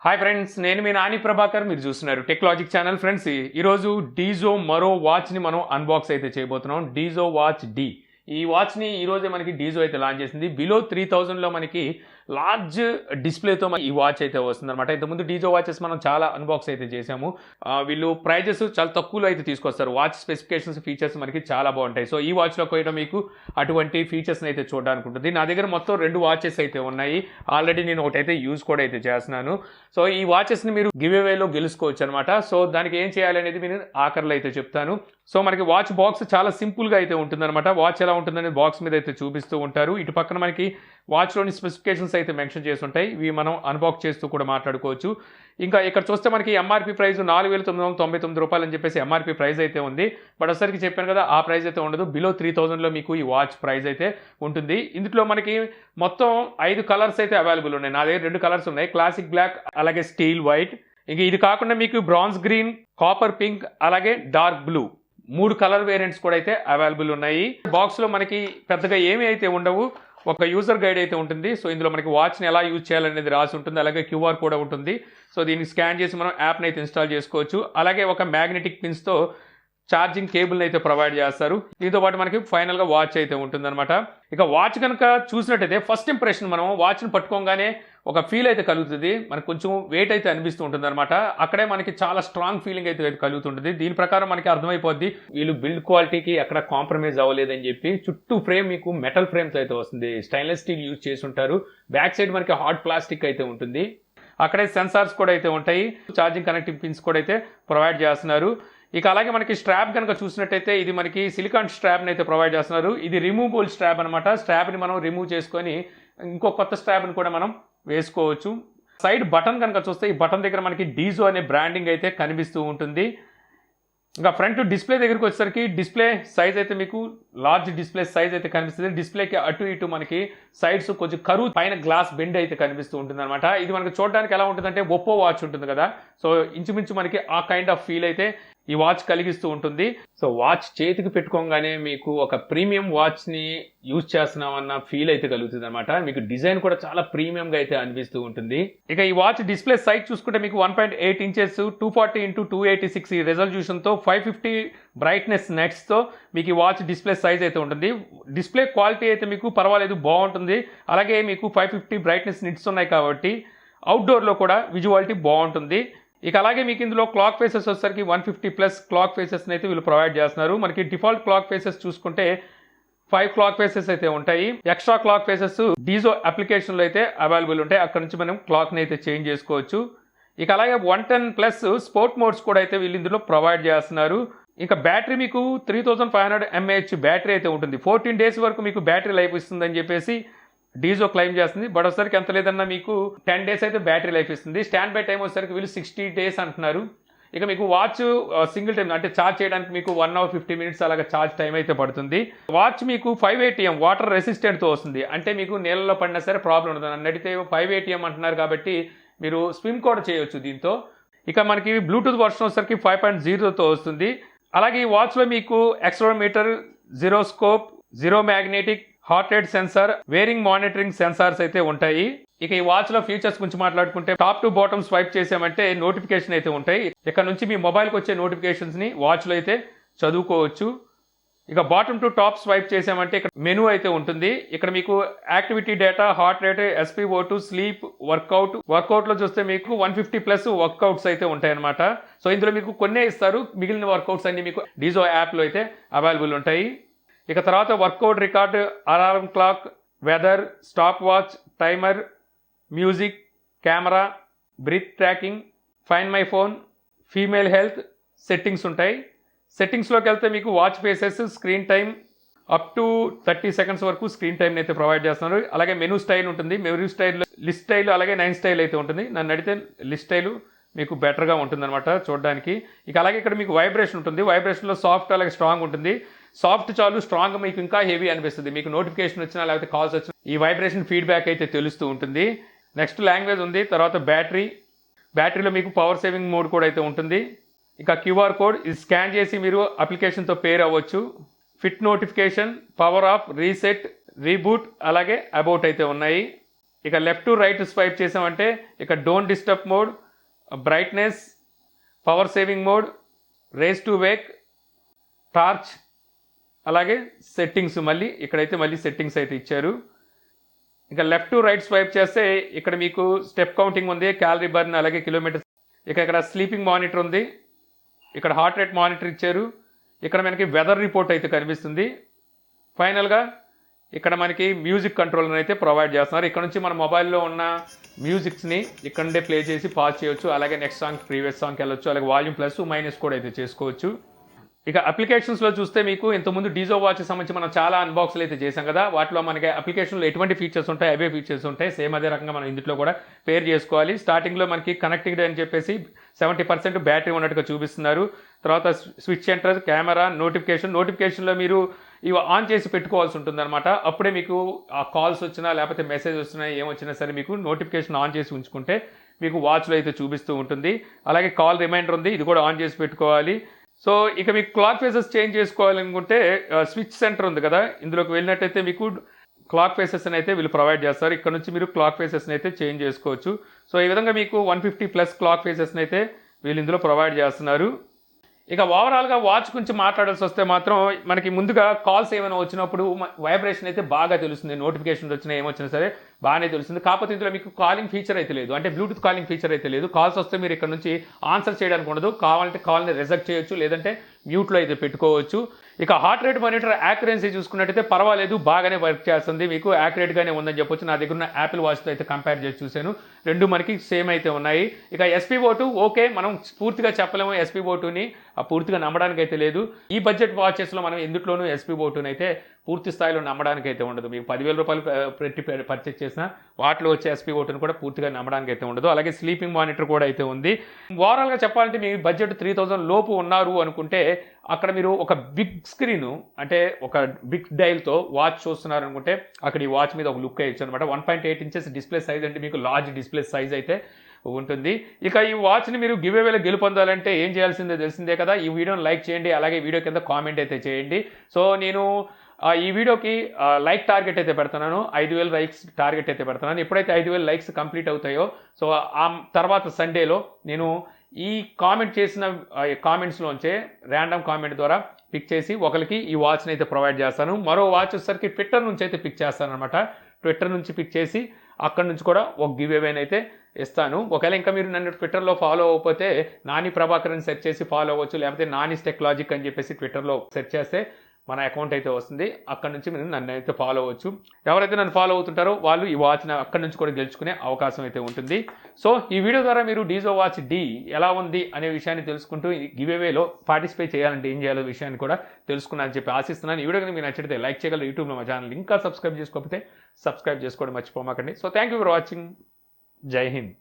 Hi friends, నేను మీ నాని ప్రభాకర్. మీరు చూస్తున్నారు టెక్నాలజీ ఛానల్. ఫ్రెండ్స్, ఈరోజు డీజో మరో వాచ్ని మనం అన్బాక్స్ అయితే చేయబోతున్నాం. Dizo watch D. ఈ వాచ్ని ఈరోజే మనకి డీజో అయితే లాంచ్ చేసింది. బిలో 3000లో మనకి లార్జ్ డిస్ప్లేతో ఈ వాచ్ అయితే వస్తుంది అనమాట. ఇంతకుముందు డీజో వాచెస్ మనం చాలా అన్బాక్స్ అయితే చేసాము. వీళ్ళు ప్రైజెస్ చాలా తక్కువలో అయితే తీసుకొస్తారు. వాచ్ స్పెసిఫికేషన్స్, ఫీచర్స్ మనకి చాలా బాగుంటాయి. సో ఈ వాచ్లో కూడా మీకు అటువంటి ఫీచర్స్ని అయితే చూడడానికి ఉంటుంది. నా దగ్గర మొత్తం 2 వాచెస్ అయితే ఉన్నాయి. ఆల్రెడీ నేను ఒకటైతే యూజ్ కూడా అయితే చేస్తున్నాను. సో ఈ వాచెస్ని మీరు గివ్ అవేలో గెలుచుకోవచ్చు అనమాట. సో దానికి ఏం చేయాలి అనేది నేను ఆఖరిలో అయితే చెప్తాను. సో మనకి వాచ్ బాక్స్ చాలా సింపుల్గా అయితే ఉంటుందన్నమాట. వాచ్ ఎలా ఉంటుందని బాక్స్ మీద అయితే చూపిస్తూ ఉంటారు. ఇటు పక్కన మనకి వాచ్లోని స్పెసిఫికేషన్స్ అయితే మెన్షన్ చేసి ఉంటాయి. ఇవి మనం అన్బాక్స్ చేస్తూ కూడా మాట్లాడుకోవచ్చు. ఇంకా ఇక్కడ చూస్తే మనకి ఎంఆర్పీ ప్రైస్ 4999 రూపాయలు అని చెప్పేసి ఎంఆర్పీ ప్రైస్ అయితే ఉంది. బట్ ఒకసారికి చెప్పాను కదా, ఆ ప్రైస్ అయితే ఉండదు. బిలో 3000లో మీకు ఈ వాచ్ ప్రైస్ అయితే ఉంటుంది. ఇందులో మనకి మొత్తం 5 కలర్స్ అయితే అవైలబుల్ ఉన్నాయి. నా దగ్గర 2 కలర్స్ ఉన్నాయి, క్లాసిక్ బ్లాక్ అలాగే స్టీల్ వైట్. ఇంక ఇది కాకుండా మీకు బ్రాంజ్ గ్రీన్, కాపర్ పింక్ అలాగే డార్క్ బ్లూ 3 కలర్ వేరియంట్స్ కూడా అయితే అవైలబుల్ ఉన్నాయి. బాక్స్లో మనకి పెద్దగా ఏమీ అయితే ఉండవు. ఒక యూజర్ గైడ్ అయితే ఉంటుంది. సో ఇందులో మనకి వాచ్ని ఎలా యూజ్ చేయాలనేది రాసి ఉంటుంది. అలాగే క్యూఆర్ కూడా ఉంటుంది. సో దీన్ని స్కాన్ చేసి మనం యాప్ని అయితే ఇన్స్టాల్ చేసుకోవచ్చు. అలాగే ఒక మ్యాగ్నెటిక్ పిన్స్తో ఛార్జింగ్ కేబుల్ని అయితే ప్రొవైడ్ చేస్తారు. దీంతో పాటు మనకి ఫైనల్గా వాచ్ అయితే ఉంటుందన్నమాట. ఇక వాచ్ కనుక చూసినట్టయితే ఫస్ట్ ఇంప్రెషన్ మనం వాచ్ని పట్టుకోగానే ఒక ఫీల్ అయితే కలుగుతుంది. మనకు కొంచెం వెయిట్ అయితే అనిపిస్తూ ఉంటుంది అనమాట. అక్కడే మనకి చాలా స్ట్రాంగ్ ఫీలింగ్ అయితే కలుగుతుంటుంది. దీని ప్రకారం మనకి అర్థమైపోద్ది వీళ్ళు బిల్డ్ క్వాలిటీకి ఎక్కడ కాంప్రమైజ్ అవ్వలేదని చెప్పి. చుట్టూ ఫ్రేమ్ మీకు మెటల్ ఫ్రేమ్తో అయితే వస్తుంది. స్టెయిన్లెస్ స్టీల్ యూజ్ చేసి ఉంటారు. బ్యాక్ సైడ్ మనకి హార్డ్ ప్లాస్టిక్ అయితే ఉంటుంది. అక్కడే సెన్సార్స్ కూడా అయితే ఉంటాయి. ఛార్జింగ్ కనెక్టింగ్ పిన్స్ కూడా అయితే ప్రొవైడ్ చేస్తున్నారు. ఇక అలాగే మనకి స్ట్రాప్ కనుక చూసినట్టయితే ఇది మనకి సిలికాన్ స్ట్రాప్ని అయితే ప్రొవైడ్ చేస్తున్నారు. ఇది రిమూవబుల్ స్ట్రాప్ అనమాట. స్ట్రాప్ని మనం రిమూవ్ చేసుకొని ఇంకో కొత్త స్ట్రాప్ని కూడా మనం వేసుకోవచ్చు. సైడ్ బటన్ కనుక చూస్తే ఈ బటన్ దగ్గర మనకి డీజో అనే బ్రాండింగ్ అయితే కనిపిస్తూ ఉంటుంది. ఇంకా ఫ్రంట్ డిస్ప్లే దగ్గరికి వచ్చేసరికి డిస్ప్లే సైజ్ అయితే మీకు లార్జ్ డిస్ప్లే సైజ్ అయితే కనిపిస్తుంది. డిస్ప్లేకి అటు ఇటు మనకి సైడ్స్ కొంచెం కరువు, పైన గ్లాస్ బెండ్ అయితే కనిపిస్తూ ఉంటుంది అనమాట. ఇది మనకి చూడడానికి ఎలా ఉంటుందంటే ఒప్పో వాచ్ ఉంటుంది కదా, సో ఇంచుమించు మనకి ఆ కైండ్ ఆఫ్ ఫీల్ అయితే ఈ వాచ్ కలిగిస్తూ ఉంటుంది. సో వాచ్ చేతికి పెట్టుకోగానే మీకు ఒక ప్రీమియం వాచ్ని యూజ్ చేస్తున్నామన్న ఫీల్ అయితే కలుగుతుంది అనమాట. మీకు డిజైన్ కూడా చాలా ప్రీమియంగా అయితే అనిపిస్తూ ఉంటుంది. ఇక ఈ వాచ్ డిస్ప్లే సైజ్ చూసుకుంటే మీకు 1.8 ఇంచెస్ 240x286 ఈ రెజల్యూషన్తో 550 బ్రైట్నెస్ నెట్స్తో మీకు ఈ వాచ్ డిస్ప్లే సైజ్ అయితే ఉంటుంది. డిస్ప్లే క్వాలిటీ అయితే మీకు పర్వాలేదు, బాగుంటుంది. అలాగే మీకు 550 బ్రైట్నెస్ నిట్స్ ఉన్నాయి కాబట్టి అవుట్డోర్లో కూడా విజువాలిటీ బాగుంటుంది. ఇక అలాగే మీకు ఇందులో క్లాక్ ఫేసెస్ వచ్చేసరికి 150+ క్లాక్ ఫేసెస్ని అయితే వీళ్ళు ప్రొవైడ్ చేస్తున్నారు. మనకి డిఫాల్ట్ క్లాక్ ఫేసెస్ చూసుకుంటే 5 క్లాక్ ఫేసెస్ అయితే ఉంటాయి. ఎక్స్ట్రా క్లాక్ ఫేసెస్ డీజో అప్లికేషన్లో అయితే అవైలబుల్ ఉంటాయి. అక్కడ నుంచి మనం క్లాక్ని అయితే చేంజ్ చేసుకోవచ్చు. ఇక అలాగే 110+ స్పోర్ట్ మోడ్స్ కూడా అయితే వీళ్ళు ఇందులో ప్రొవైడ్ చేస్తున్నారు. ఇంకా బ్యాటరీ మీకు 3500 mAh బ్యాటరీ అయితే ఉంటుంది. 14 days వరకు మీకు బ్యాటరీ లైఫ్ ఇస్తుందని చెప్పేసి డీజో క్లెయిమ్ చేస్తుంది. బట్ వచ్చేసరికి ఎంత లేదన్నా మీకు 10 days అయితే బ్యాటరీ లైఫ్ ఇస్తుంది. స్టాండ్ బై టైం వచ్చేసరికి వీళ్ళు 60 days అంటున్నారు. ఇక మీకు వాచ్ సింగిల్ టైం అంటే ఛార్జ్ చేయడానికి మీకు 1 hour 50 minutes అలాగా ఛార్జ్ టైం అయితే పడుతుంది. వాచ్ మీకు 5 ATM వాటర్ రెసిస్టెంట్తో వస్తుంది. అంటే మీకు నీళ్ళలో పడినా సరే ప్రాబ్లం ఉండదు. నన్ను అడిగితే 5 ATM అంటున్నారు కాబట్టి మీరు స్విమ్ కూడా చేయొచ్చు దీంతో. ఇక మనకి బ్లూటూత్ వర్షన్ వచ్చేసరికి 5.0తో వస్తుంది. అలాగే ఈ వాచ్లో మీకు accelerometer, gyroscope, geomagnetic, heart rate sensor, wearing monitoring sensors అయితే ఉంటాయి. ఇక ఈ వాచ్ లో ఫీచర్స్ గురించి మాట్లాడుకుంటే టాప్ టు బాటమ్ స్వైప్ చేసామంటే నోటిఫికేషన్ అయితే ఉంటాయి. ఇక్కడ నుంచి మీ మొబైల్కి వచ్చే నోటిఫికేషన్స్ ని వాచ్ లో అయితే చదువుకోవచ్చు. ఇక బాటమ్ టు టాప్ స్వైప్ చేసామంటే ఇక్కడ మెనూ అయితే ఉంటుంది. ఇక్కడ మీకు activity data, heart rate, SpO2, sleep, workout లో చూస్తే మీకు 150+ వర్కౌట్స్ అయితే ఉంటాయి అనమాట. సో ఇందులో మీకు కొన్నే ఇస్తారు. మిగిలిన వర్కౌట్స్ అన్ని మీకు డీజో యాప్ లో అయితే అవైలబుల్ ఉంటాయి. ఇక తర్వాత workout record, alarm clock, weather, stopwatch, timer, music, camera, breath tracking, find my phone, female health, settings ఉంటాయి. సెట్టింగ్స్లోకి వెళ్తే మీకు watch faces, screen time up to 30 seconds వరకు స్క్రీన్ టైం అయితే ప్రొవైడ్ చేస్తున్నారు. అలాగే మెనూ స్టైల్ ఉంటుంది. మెనూ స్టైల్, లిస్ట్ స్టైల్ అలాగే 9 స్టైల్ అయితే ఉంటుంది. నన్ను అడిగితే లిస్ట్ స్టైల్ మీకు బెటర్గా ఉంటుంది అనమాట చూడడానికి. ఇక అలాగే ఇక్కడ మీకు వైబ్రేషన్ ఉంటుంది. వైబ్రేషన్లో సాఫ్ట్ అలాగే స్ట్రాంగ్ ఉంటుంది. సాఫ్ట్ చాలు, స్ట్రాంగ్ మీకు ఇంకా హెవీ అనిపిస్తుంది. మీకు నోటిఫికేషన్ వచ్చినా లేకపోతే కాల్స్ వచ్చినా ఈ వైబ్రేషన్ ఫీడ్బ్యాక్ అయితే తెలుస్తూ ఉంటుంది. నెక్స్ట్ లాంగ్వేజ్ ఉంది. తర్వాత బ్యాటరీలో మీకు పవర్ సేవింగ్ మోడ్ కూడా అయితే ఉంటుంది. ఇక క్యూఆర్ కోడ్ ఇది స్కాన్ చేసి మీరు అప్లికేషన్తో పేర్ అవ్వచ్చు. Fit notification, power off, reset, reboot అలాగే అబౌట్ అయితే ఉన్నాయి. ఇక లెఫ్ట్ టు రైట్ స్వైప్ చేసామంటే ఇక don't disturb mode, brightness, power saving mode, raise to wake, torch, అలాగే సెట్టింగ్స్. మళ్ళీ ఇక్కడైతే మళ్ళీ సెట్టింగ్స్ అయితే ఇచ్చారు. ఇక లెఫ్ట్ టు రైట్ స్వైప్ చేస్తే ఇక్కడ మీకు స్టెప్ కౌంటింగ్ ఉంది, క్యాలరీ బర్న్, అలాగే కిలోమీటర్స్. ఇక ఇక్కడ స్లీపింగ్ మానిటర్ ఉంది, ఇక్కడ హార్ట్ రేట్ మానిటర్ ఇచ్చారు, ఇక్కడ మనకి వెదర్ రిపోర్ట్ అయితే కనిపిస్తుంది. ఫైనల్గా ఇక్కడ మనకి మ్యూజిక్ కంట్రోలర్ అయితే ప్రొవైడ్ చేస్తున్నారు. ఇక్కడ నుంచి మన మొబైల్లో ఉన్న మ్యూజిక్స్ని ఇక్కడ నుండే ప్లే చేసి పాజ్ చేయొచ్చు, అలాగే నెక్స్ట్ సాంగ్ ప్రీవియస్ సాంగ్కి వెళ్ళొచ్చు, అలాగే వాల్యూమ్ ప్లస్ మైనస్ కూడా అయితే చేసుకోవచ్చు. ఇక అప్లికేషన్స్లో చూస్తే మీకు ఇంతకుముందు డీజో వాచ్ సంబంధించి మనం చాలా అన్బాక్స్లు అయితే చేసాం కదా, వాటిలో మనకి అప్లికేషన్లో ఎటువంటి ఫీచర్స్ ఉంటాయి అవే ఫీచర్స్ ఉంటాయి. సేమ్ అదే రకంగా మనం ఇందులో కూడా పేర్ చేసుకోవాలి. స్టార్టింగ్లో మనకి కనెక్టింగ్ అని చెప్పేసి 70% బ్యాటరీ ఉన్నట్టుగా చూపిస్తున్నారు. తర్వాత స్విచ్ ఎంటర్, కెమెరా, నోటిఫికేషన్లో మీరు ఇవి ఆన్ చేసి పెట్టుకోవాల్సి ఉంటుందన్నమాట. అప్పుడే మీకు ఆ కాల్స్ వచ్చినా లేకపోతే మెసేజ్ వచ్చినా ఏమొచ్చినా సరే మీకు నోటిఫికేషన్ ఆన్ చేసి ఉంచుకుంటే మీకు వాచ్లో అయితే చూపిస్తూ ఉంటుంది. అలాగే కాల్ రిమైండర్ ఉంది, ఇది కూడా ఆన్ చేసి పెట్టుకోవాలి. సో ఇక మీకు క్లాక్ ఫేసెస్ చేంజ్ చేసుకోవాలనుకుంటే స్విచ్ సెంటర్ ఉంది కదా, ఇందులోకి వెళ్ళినట్టయితే మీకు క్లాక్ ఫేసెస్ని అయితే వీళ్ళు ప్రొవైడ్ చేస్తారు. ఇక్కడ నుంచి మీరు క్లాక్ ఫేసెస్ని అయితే చేంజ్ చేసుకోవచ్చు. సో ఈ విధంగా మీకు 150+ క్లాక్ ఫేసెస్ని అయితే వీళ్ళు ఇందులో ప్రొవైడ్ చేస్తున్నారు. ఇక ఓవరాల్గా వాచ్ గురించి మాట్లాడాల్సి వస్తే మాత్రం మనకి ముందుగా కాల్స్ ఏమైనా వచ్చినప్పుడు వైబ్రేషన్ అయితే బాగా తెలుస్తుంది. నోటిఫికేషన్స్ వచ్చినా ఏమొచ్చినా సరే బాగానే తెలుస్తుంది. కాకపోతే ఇందులో మీకు కాలింగ్ ఫీచర్ అయితే లేదు, అంటే బ్లూటూత్ కాలింగ్ ఫీచర్ అయితే లేదు. కాల్స్ వస్తే మీరు ఇక్కడ నుంచి ఆన్సర్ చేయడానికి ఉండదు, కావాలంటే కాల్ని రిజెక్ట్ చేయొచ్చు, లేదంటే మ్యూట్లో అయితే పెట్టుకోవచ్చు. ఇక హార్ట్ రేట్ మానిటర్ యాక్యురసీ చూసుకున్నట్టయితే పర్వాలేదు, బాగానే వర్క్ చేస్తుంది, మీకు యాక్యురేట్గానే ఉందని చెప్పొచ్చు. నా దగ్గర ఉన్న యాపిల్ వాచ్తో అయితే కంపేర్ చేసి చూశాను, రెండు మనకి సేమ్ అయితే ఉన్నాయి. ఇక SpO2 ఓకే, మనం పూర్తిగా చెప్పలేము SpO2ని, పూర్తిగా నమ్మడానికి అయితే లేదు. ఈ బడ్జెట్ వాచెస్లో మనం ఎందుట్లోనూ SpO2ని అయితే పూర్తి స్థాయిలో నమ్మడానికి అయితే ఉండదు. మీకు 10,000 రూపాయలు పెట్టి పర్చేస్ చేసినా వాటిలో వచ్చే SpO2ని కూడా పూర్తిగా నమ్మడానికి అయితే ఉండదు. అలాగే స్లీపింగ్ మానిటర్ కూడా అయితే ఉంది. ఓవరాల్గా చెప్పాలంటే మీ బడ్జెట్ 3,000 లోపు ఉన్నారు అనుకుంటే అక్కడ మీరు ఒక బిగ్ స్క్రీను, అంటే ఒక బిగ్ డైల్తో వాచ్ చూస్తున్నారు అనుకుంటే అక్కడ ఈ వాచ్ మీద ఒక లుక్ వేయచ్చు అనమాట. 1.8 ఇంచెస్ డిస్ప్లే సైజ్, అంటే మీకు లార్జ్ డిస్ప్లే సైజ్ అయితే ఉంటుంది. ఇక ఈ వాచ్ని మీరు గివ్ అవేలో గెలుపొందాలంటే ఏం చేయాల్సిందో తెలిసిందే కదా. ఈ వీడియోని లైక్ చేయండి, అలాగే వీడియో కింద కామెంట్ అయితే చేయండి. సో నేను ఈ వీడియోకి లైక్ టార్గెట్ అయితే పెడుతున్నాను, 5,000 లైక్స్ టార్గెట్ అయితే పెడుతున్నాను. ఎప్పుడైతే 5,000 లైక్స్ కంప్లీట్ అవుతాయో సో ఆ తర్వాత సండేలో నేను ఈ కామెంట్ చేసిన కామెంట్స్లోంచే ర్యాండమ్ కామెంట్ ద్వారా పిక్ చేసి ఒకరికి ఈ వాచ్ని అయితే ప్రొవైడ్ చేస్తాను. మరో వాచ్ వచ్చేసరికి ట్విట్టర్ నుంచి అయితే పిక్ చేస్తాను అనమాట. ట్విట్టర్ నుంచి పిక్ చేసి అక్కడ నుంచి కూడా ఒక గివ్ అవేని అయితే ఇస్తాను. ఒకవేళ ఇంకా మీరు నన్ను ట్విట్టర్లో ఫాలో అవ్వకపోతే నాని ప్రభాకర్ అని సెర్చ్ చేసి ఫాలో అవ్వచ్చు, లేకపోతే నానీస్ టెక్లాజిక్ అని చెప్పేసి ట్విట్టర్లో సెర్చ్ చేస్తే మన అకౌంట్ అయితే వస్తుంది. అక్కడ నుంచి మీరు నన్ను అయితే ఫాలో అవ్వచ్చు. ఎవరైతే నన్ను ఫాలో అవుతుంటారో వాళ్ళు ఈ వాచ్ని అక్కడ నుంచి కూడా గెలుచుకునే అవకాశం అయితే ఉంటుంది. సో ఈ వీడియో ద్వారా మీరు డీజో వాచ్ D ఎలా ఉంది అనే విషయాన్ని తెలుసుకుంటూ గివ్ అవేలో పార్టిసిపేట్ చేయాలంటే ఏం చేయాలో విషయాన్ని కూడా తెలుసుకున్నానని చెప్పి ఆశిస్తున్నాను. ఈ వీడియో మీకు నచ్చితే లైక్ చేయగలరు. యూట్యూబ్లో మా ఛానల్ ఇంకా సబ్స్క్రైబ్ చేసుకోకపోతే సబ్స్క్రైబ్ చేసుకోవడం మర్చిపోమాకండి. So thank you for watching. Jai Hind.